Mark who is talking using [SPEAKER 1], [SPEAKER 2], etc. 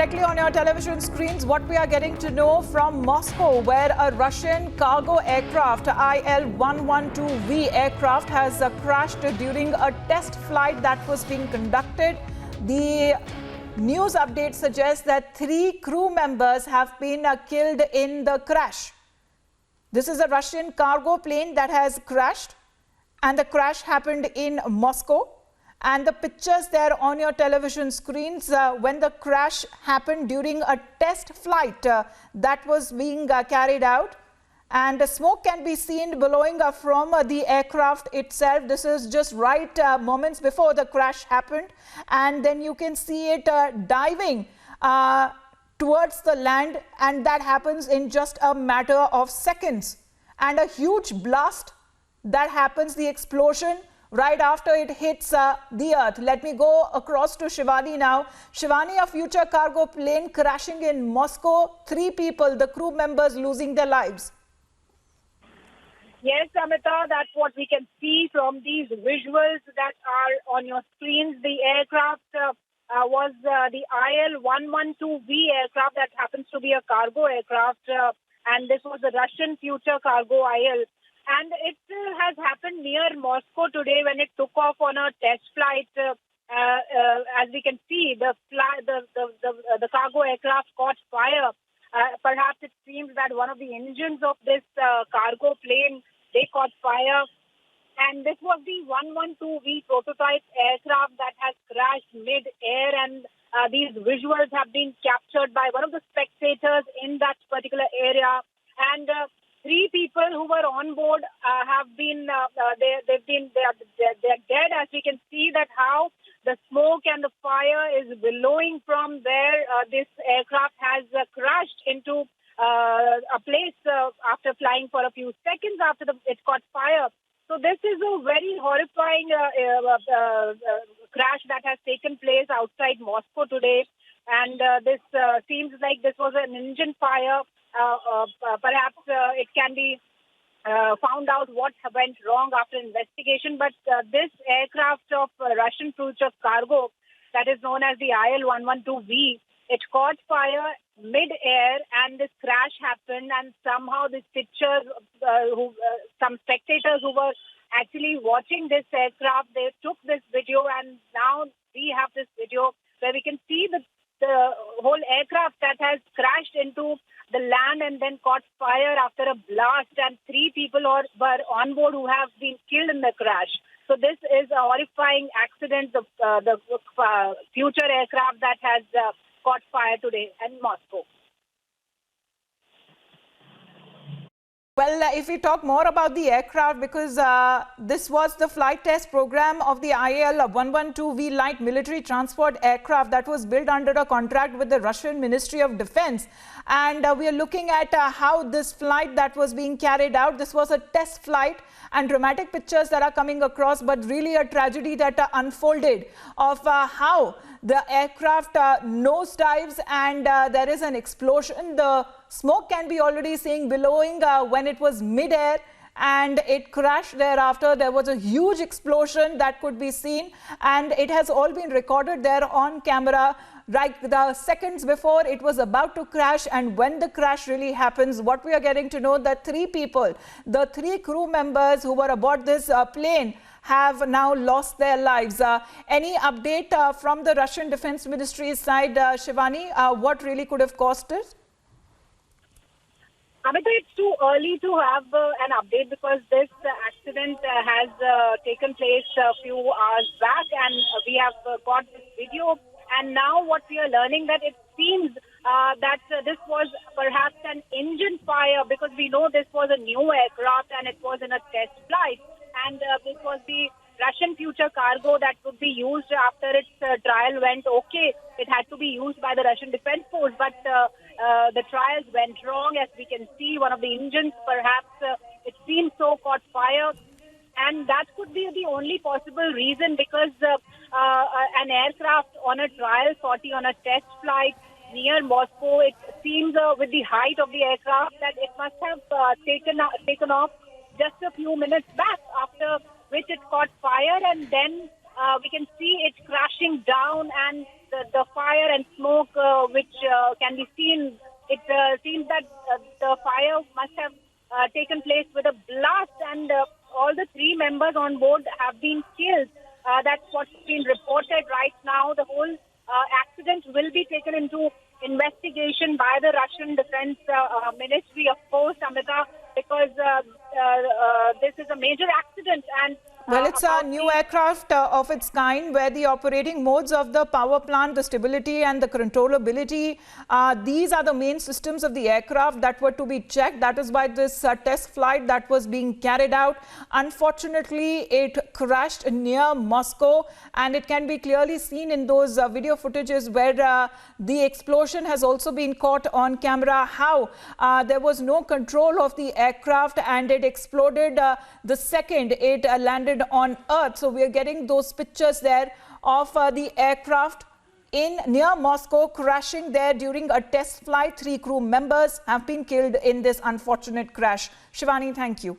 [SPEAKER 1] directly on your television screens what we are getting to know from Moscow, where a Russian cargo aircraft, IL-112V aircraft, has crashed during a test flight that was being conducted. The news update suggests that 3 crew members have been killed in the crash. This is a Russian cargo plane that has crashed, and the crash happened in Moscow. And the pictures there on your television screens when the crash happened during a test flight that was being carried out. And the smoke can be seen billowing from the aircraft itself. This is just right moments before the crash happened. And then you can see it diving towards the land, and that happens in just a matter of seconds. And a huge blast that happens, the explosion, right after it hits the earth. Let me go across to Shivani now. Shivani, a future cargo plane crashing in Moscow, 3 people, the crew members, losing their lives.
[SPEAKER 2] Yes, Amita, that's what we can see from these visuals that are on your screens. The aircraft was the IL-112V aircraft that happens to be a cargo aircraft, and this was the Russian future cargo IL. And it has happened near Moscow today when it took off on a test flight. As we can see, the cargo aircraft caught fire. Perhaps it seems that one of the engines of this cargo plane, they caught fire. And this was the 112V prototype aircraft that has crashed mid-air. And these visuals have been captured by one of the spectators in that particular area. And 3 people who were on board have been they're dead. As we can see that how the smoke and the fire is billowing from where this aircraft has crashed into a place after flying for a few seconds after it caught fire. So this is a very horrifying crash that has taken place outside Moscow today, and this seems like this was an engine fire. Perhaps it can be found out what went wrong after investigation. But this aircraft of Russian future cargo that is known as the IL-112V, it caught fire mid-air and this crash happened. And somehow this picture, some spectators who were actually watching this aircraft, they took this video, and now we have this video where we can see the whole aircraft that has crashed into the land and then caught fire after a blast, and 3 people were on board who have been killed in the crash. So this is a horrifying accident, the future aircraft that has caught fire today in Moscow.
[SPEAKER 1] Well, if we talk more about the aircraft, because this was the flight test program of the IL-112V light military transport aircraft that was built under a contract with the Russian Ministry of Defense. And we are looking at how this flight that was being carried out, this was a test flight, and dramatic pictures that are coming across, but really a tragedy that unfolded of how the aircraft nosedives and there is an explosion. The smoke can be already seen billowing when it was mid-air and it crashed thereafter. There was a huge explosion that could be seen, and it has all been recorded there on camera. Right, the seconds before it was about to crash, and when the crash really happens, what we are getting to know that 3 people, the 3 crew members who were aboard this plane, have now lost their lives. Any update from the Russian Defense Ministry's side, Shivani? What really could have caused it?
[SPEAKER 2] Amita, it's too early to have an update because this accident has taken place a few hours back, and we have got this video. And now what we are learning that it seems that this was perhaps an engine fire, because we know this was a new aircraft and it was in a test flight. And this was the Russian future cargo that would be used after its trial went okay. It had to be used by the Russian Defense Force, but the trials went wrong. As we can see, one of the engines, perhaps it seems so, caught fire. And that could be the only possible reason, because an aircraft on a trial sortie, on a test flight near Moscow, it seems with the height of the aircraft that it must have taken off just a few minutes back, after which it caught fire, and then we can see it crashing down, and the fire and smoke which can be seen, it seems that the fire must have taken place with a blast, and all the 3 members on board have been killed. That's what's been reported right now. The whole accident will be taken into investigation by the Russian Defense Ministry, of course, Amita, because this is a major accident. And
[SPEAKER 1] well, it's a new aircraft of its kind, where the operating modes of the power plant, the stability and the controllability, these are the main systems of the aircraft that were to be checked. That is why this test flight that was being carried out, unfortunately, it crashed near Moscow, and it can be clearly seen in those video footages where the explosion has also been caught on camera, how there was no control of the aircraft and it exploded the second it landed on Earth. So we are getting those pictures there of the aircraft near Moscow crashing there during a test flight. 3 crew members have been killed in this unfortunate crash. Shivani, thank you.